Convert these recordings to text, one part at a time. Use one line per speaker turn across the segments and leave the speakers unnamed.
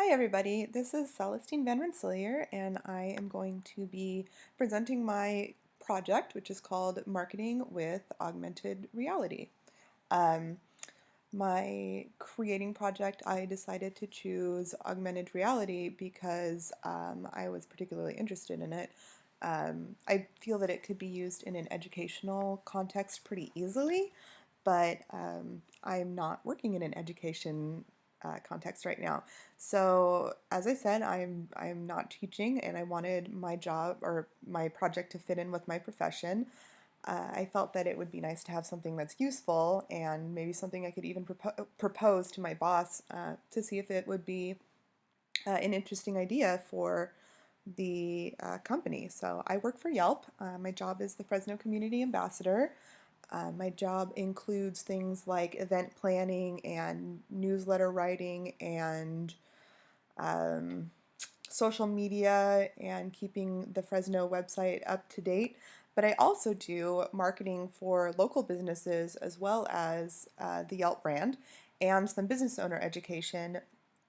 Hi everybody, this is Celestine Van Rensselaer and I am going to be presenting my project, which is called Marketing with Augmented Reality. Um, my creating project, I decided to choose augmented reality because I was particularly interested in it. I feel that it could be used in an educational context pretty easily, but I'm not working in an education context right now. So as I said, I'm not teaching, and I wanted my job or my project to fit in with my profession. I felt that it would be nice to have something that's useful and maybe something I could even propose to my boss to see if it would be an interesting idea for the company. So I work for Yelp. My job is the Fresno Community Ambassador. My job includes things like event planning and newsletter writing and um, social media and keeping the Fresno website up to date. But I also do marketing for local businesses as well as the Yelp brand and some business owner education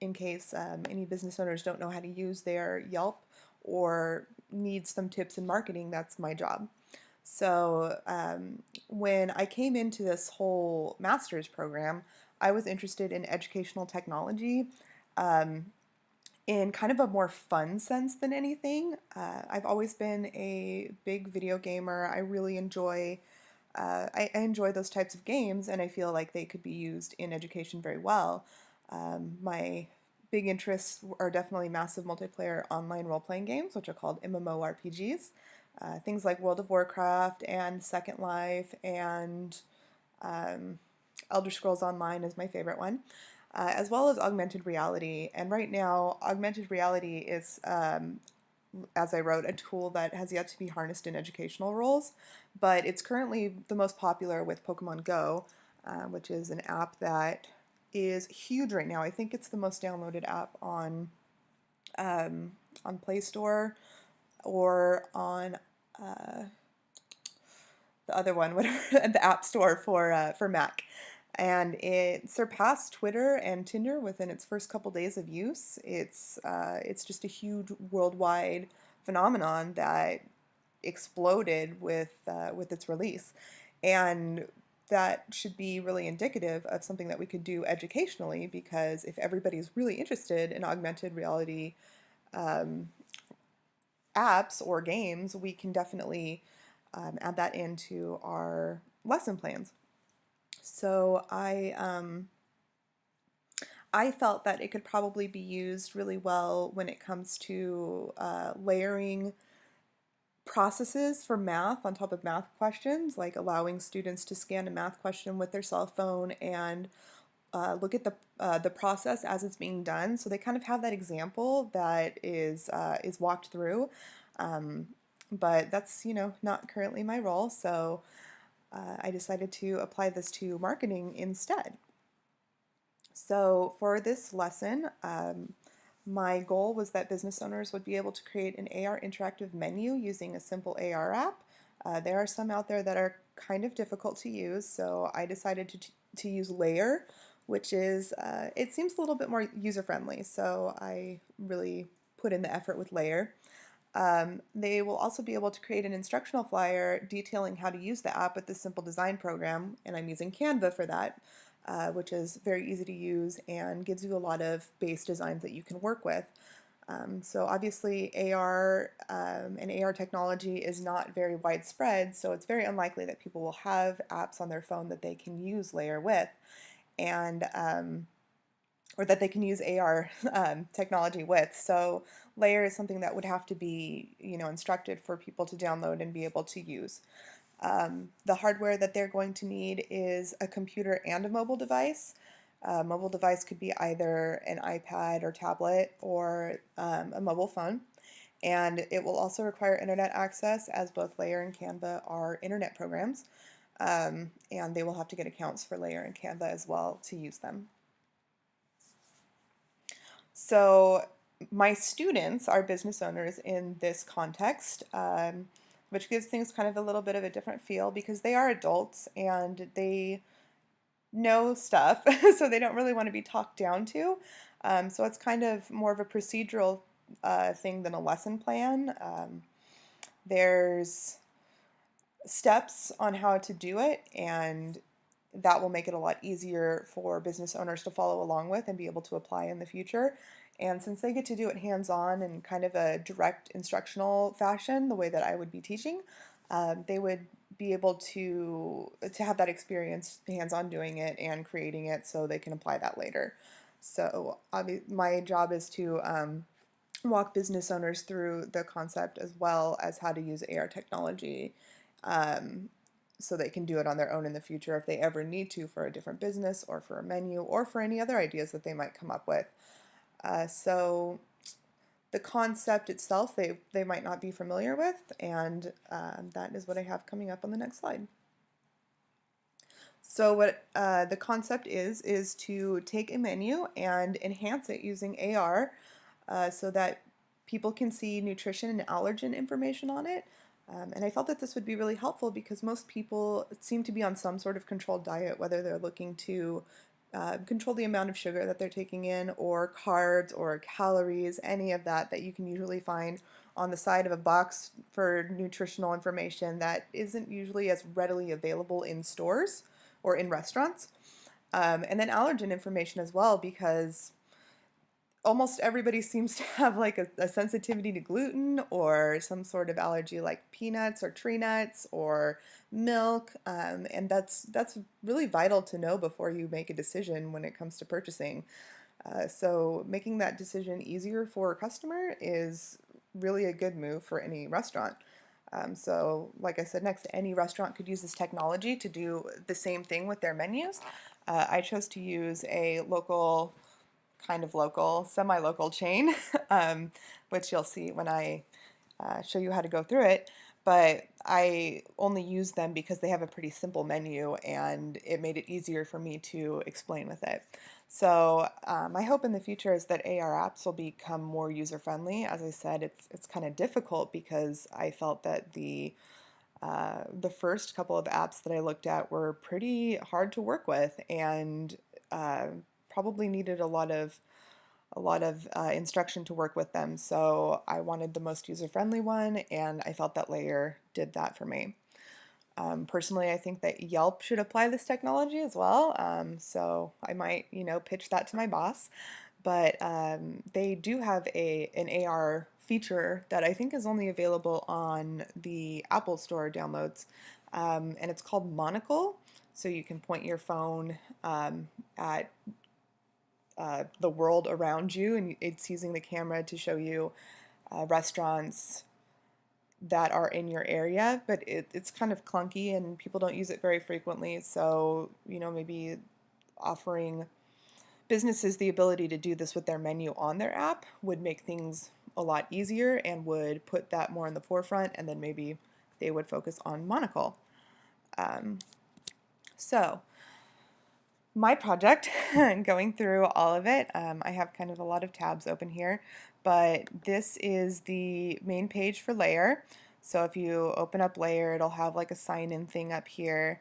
in case any business owners don't know how to use their Yelp or need some tips in marketing. That's my job. So when I came into this whole master's program, I was interested in educational technology. Um, in kind of a more fun sense than anything. I've always been a big video gamer. I really enjoy I enjoy those types of games, and I feel like they could be used in education very well. My big interests are definitely massive multiplayer online role-playing games, which are called MMORPGs. Things like World of Warcraft and Second Life and um, Elder Scrolls Online is my favorite one, as well as augmented reality. And right now, augmented reality is, as I wrote, a tool that has yet to be harnessed in educational roles, but it's currently the most popular with Pokemon Go, which is an app that is huge right now. I think it's the most downloaded app um, on Play Store or on the other one, whatever, the App Store for Mac. And it surpassed Twitter and Tinder within its first couple days of use. It's just a huge worldwide phenomenon that exploded with its release, and that should be really indicative of something that we could do educationally. Because if everybody's really interested in augmented reality um, apps or games, we can definitely add that into our lesson plans. So I felt that it could probably be used really well when it comes to layering processes for math on top of math questions, like allowing students to scan a math question with their cell phone and look at the process as it's being done. So they kind of have that example that is walked through. Um, but that's, not currently my role, so I decided to apply this to marketing instead. So for this lesson, my goal was that business owners would be able to create an AR interactive menu using a simple AR app. There are some out there that are kind of difficult to use, so I decided to use Layer, which is, it seems a little bit more user-friendly, so I really put in the effort with Layer. They will also be able to create an instructional flyer detailing how to use the app with this simple design program, and I'm using Canva for that, which is very easy to use and gives you a lot of base designs that you can work with. So obviously AR and AR technology is not very widespread, so it's very unlikely that people will have apps on their phone that they can use Layer with, and or that they can use AR technology with. So Layer is something that would have to be, instructed for people to download and be able to use. The hardware that they're going to need is a computer and a mobile device. A mobile device could be either an iPad or tablet or a mobile phone. And it will also require internet access, as both Layer and Canva are internet programs. And they will have to get accounts for Layer and Canva as well to use them. So my students are business owners in this context, which gives things kind of a little bit of a different feel because they are adults and they know stuff, so they don't really want to be talked down to. So it's kind of more of a procedural thing than a lesson plan. There's steps on how to do it, and that will make it a lot easier for business owners to follow along with and be able to apply in the future. And since they get to do it hands-on in kind of a direct instructional fashion, the way that I would be teaching, they would be able to have that experience hands-on doing it and creating it, so they can apply that later. So my job is to walk business owners through the concept as well as how to use AR technology, um, so they can do it on their own in the future if they ever need to for a different business or for a menu or for any other ideas that they might come up with. So the concept itself, they might not be familiar with, and that is what I have coming up on the next slide. So what the concept is to take a menu and enhance it using AR, so that people can see nutrition and allergen information on it. And I felt that this would be really helpful because most people seem to be on some sort of controlled diet, whether they're looking to control the amount of sugar that they're taking in, or carbs, or calories, any of that that you can usually find on the side of a box for nutritional information that isn't usually as readily available in stores or in restaurants. And then allergen information as well, because almost everybody seems to have like a sensitivity to gluten or some sort of allergy, like peanuts or tree nuts or milk, and that's really vital to know before you make a decision when it comes to purchasing. So making that decision easier for a customer is really a good move for any restaurant. So, like I said, next, any restaurant could use this technology to do the same thing with their menus. I chose to use a local, kind of local, semi-local chain, which you'll see when I show you how to go through it. But I only use them because they have a pretty simple menu, and it made it easier for me to explain with it. So my hope in the future is that AR apps will become more user-friendly. As I said, it's kind of difficult because I felt that the first couple of apps that I looked at were pretty hard to work with, and uh, probably needed a lot of instruction to work with them. So I wanted the most user-friendly one, and I felt that Layer did that for me. Personally, I think that Yelp should apply this technology as well. So I might, pitch that to my boss. But they do have an AR feature that I think is only available on the Apple Store downloads, and it's called Monocle. So you can point your phone at the world around you, and it's using the camera to show you restaurants that are in your area, but it's kind of clunky and people don't use it very frequently. So, maybe offering businesses the ability to do this with their menu on their app would make things a lot easier and would put that more in the forefront, and then maybe they would focus on Monocle. Um, so, my project, going through all of it, I have kind of a lot of tabs open here, but this is the main page for Layer. So if you open up Layer, it'll have like a sign-in thing up here.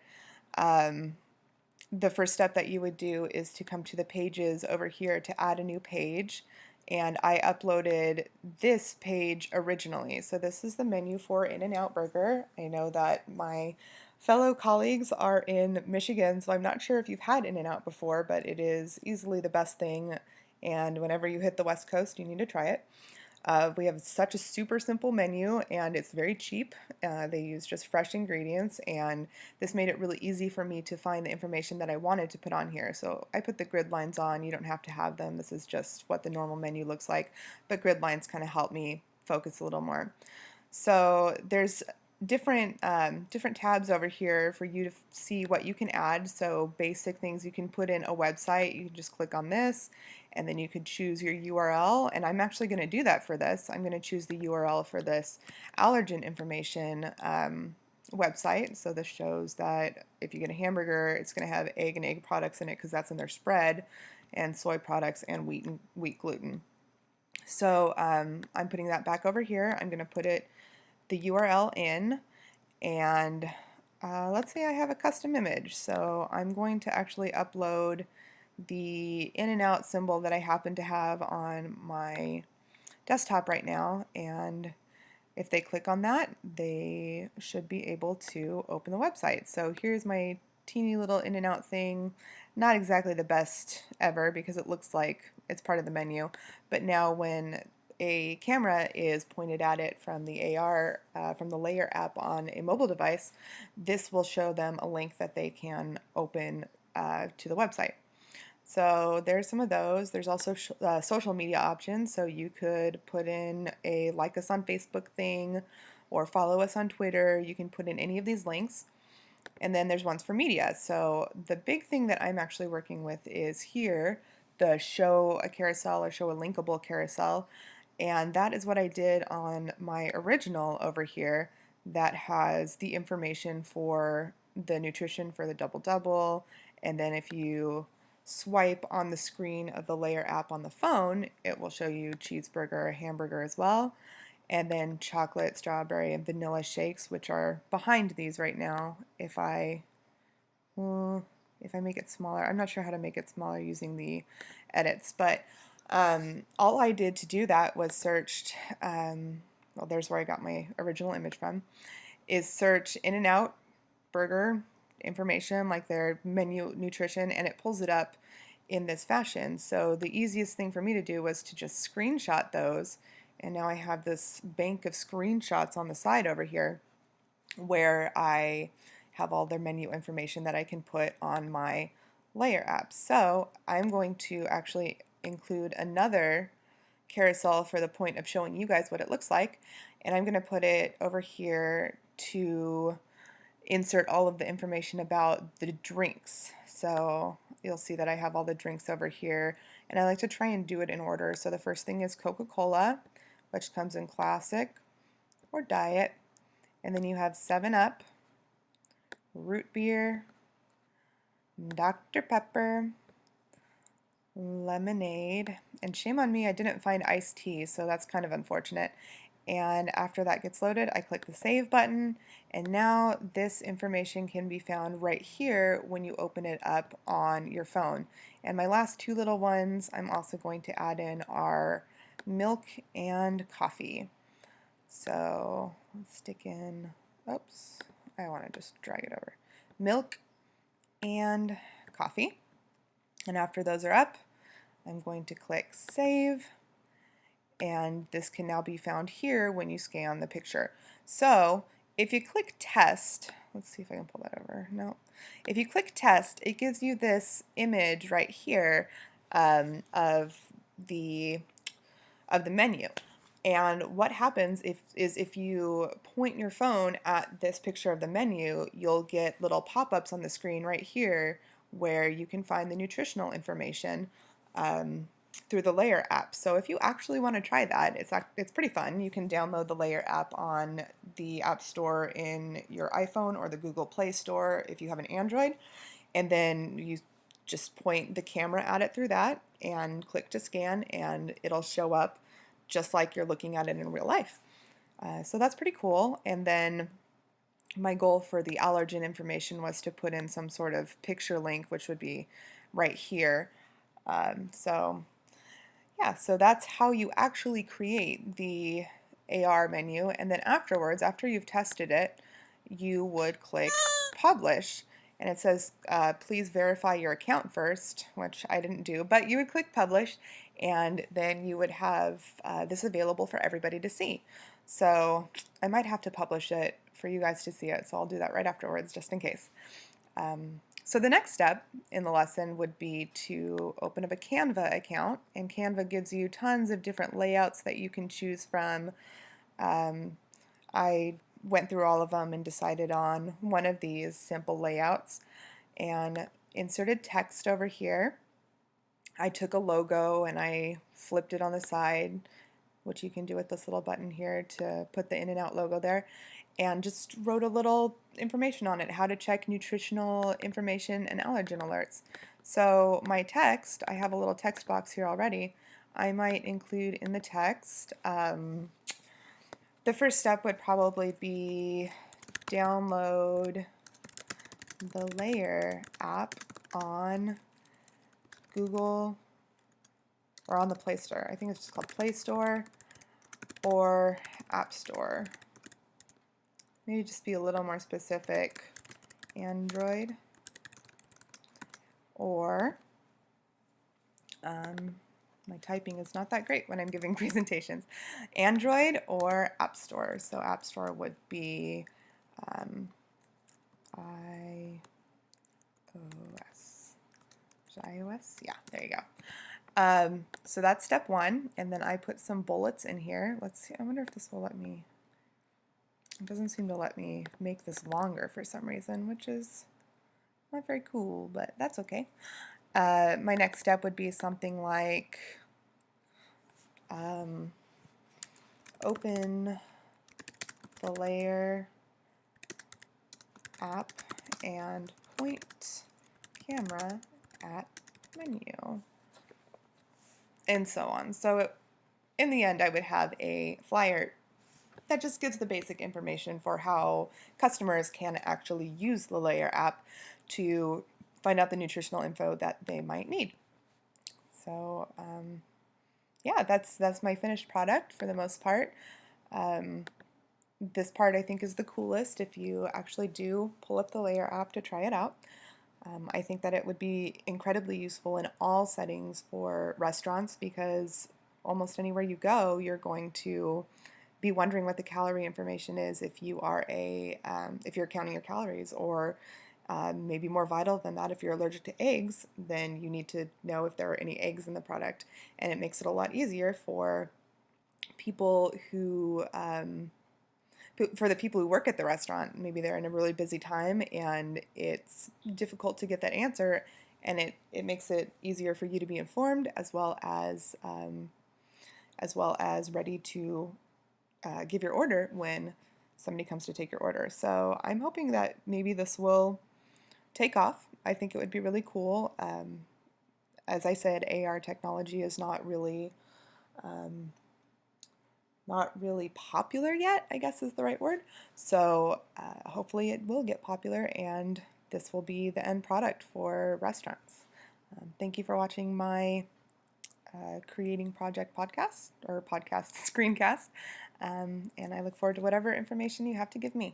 The first step that you would do is to come to the pages over here to add a new page, and I uploaded this page originally. So this is the menu for In-N-Out Burger. I know that my fellow colleagues are in Michigan, so I'm not sure if you've had In-N-Out before, but it is easily the best thing, and whenever you hit the West Coast, you need to try it. We have such a super simple menu, and it's very cheap. They use just fresh ingredients, and this made it really easy for me to find the information that I wanted to put on here. So I put the grid lines on. You don't have to have them. This is just what the normal menu looks like, but grid lines kind of help me focus a little more. So there's different tabs over here for you to see what you can add. So basic things, you can put in a website. You can just click on this, and then you could choose your URL. And I'm actually going to do that for this. I'm going to choose the URL for this allergen information website. So this shows that if you get a hamburger, it's going to have egg and egg products in it because that's in their spread, and soy products and wheat gluten. So I'm putting that back over here. I'm going to put the URL in, and let's say I have a custom image, so I'm going to actually upload the in and out symbol that I happen to have on my desktop right now, and if they click on that, they should be able to open the website. So here's my teeny little in and out thing. Not exactly the best ever because it looks like it's part of the menu, but now when a camera is pointed at it from the AR, from the Layer app on a mobile device, this will show them a link that they can open to the website. So there's some of those. There's also social media options. So you could put in a like us on Facebook thing or follow us on Twitter. You can put in any of these links. And then there's ones for media. So the big thing that I'm actually working with is here, the show a carousel or show a linkable carousel. And that is what I did on my original over here that has the information for the nutrition for the double double. And then if you swipe on the screen of the Layer app on the phone, it will show you cheeseburger, hamburger as well, and then chocolate, strawberry, and vanilla shakes, which are behind these right now. If I make it smaller, I'm not sure how to make it smaller using the edits, but all I did to do that was searched, well, there's where I got my original image from, is search In-N-Out burger information, like their menu nutrition, and it pulls it up in this fashion. So the easiest thing for me to do was to just screenshot those, and now I have this bank of screenshots on the side over here where I have all their menu information that I can put on my Layer app. So I'm going to actually include another carousel for the point of showing you guys what it looks like, and I'm going to put it over here to insert all of the information about the drinks. So you'll see that I have all the drinks over here, and I like to try and do it in order. So the first thing is Coca-Cola, which comes in classic or diet, and then you have 7-Up, root beer, Dr. Pepper, lemonade, and shame on me, I didn't find iced tea, so that's kind of unfortunate. And after that gets loaded, I click the save button, and now this information can be found right here when you open it up on your phone. And my last two little ones I'm also going to add in are milk and coffee. So let's stick in, oops, I want to just drag it over. Milk and coffee. And after those are up, I'm going to click save, and this can now be found here when you scan the picture. So if you click test, let's see if I can pull that over. No. If you click test, it gives you this image right here of the menu. And what happens if you point your phone at this picture of the menu, you'll get little pop-ups on the screen right here where you can find the nutritional information through the Layer app. So if you actually want to try that, it's pretty fun. You can download the Layer app on the App Store in your iPhone or the Google Play Store if you have an Android, and then you just point the camera at it through that and click to scan, and it'll show up just like you're looking at it in real life. So that's pretty cool. And then my goal for the allergen information was to put in some sort of picture link, which would be right here. So yeah, so that's how you actually create the AR menu, and then afterwards, after you've tested it, you would click publish, and it says please verify your account first, which I didn't do, but you would click publish, and then you would have this available for everybody to see. So I might have to publish it for you guys to see it, so I'll do that right afterwards just in case. So the next step in the lesson would be to open up a Canva account, and Canva gives you tons of different layouts that you can choose from. I went through all of them and decided on one of these simple layouts and inserted text over here. I took a logo and I flipped it on the side, which you can do with this little button here to put the In-N-Out logo there, and just wrote a little information on it, how to check nutritional information and allergen alerts. So my text, I have a little text box here already. I might include in the text, the first step would probably be download the Layer app on Google or on the Play Store. I think it's just called Play Store or App Store. Maybe just be a little more specific. Android or my typing is not that great when I'm giving presentations. Android or App Store. So App Store would be iOS. iOS? Yeah, there you go. So that's step one, and then I put some bullets in here. Let's see, I wonder if this will let me, it doesn't seem to let me make this longer for some reason, which is not very cool, but that's okay. My next step would be something like open the Layer app and point camera at menu, and so on. So in the end, I would have a flyer that just gives the basic information for how customers can actually use the Layer app to find out the nutritional info that they might need. So yeah, that's my finished product for the most part. This part I think is the coolest if you actually do pull up the Layer app to try it out. I think that it would be incredibly useful in all settings for restaurants because almost anywhere you go, you're going to be wondering what the calorie information is if you are if you're counting your calories, or maybe more vital than that, if you're allergic to eggs, then you need to know if there are any eggs in the product, and it makes it a lot easier for people who for the people who work at the restaurant. Maybe they're in a really busy time and it's difficult to get that answer, and it makes it easier for you to be informed as well as ready to give your order when somebody comes to take your order. So I'm hoping that maybe this will take off. I think it would be really cool. As I said, AR technology is not really popular yet, I guess is the right word. So hopefully it will get popular and this will be the end product for restaurants. Thank you for watching my Creating Project podcast, or podcast screencast, and I look forward to whatever information you have to give me.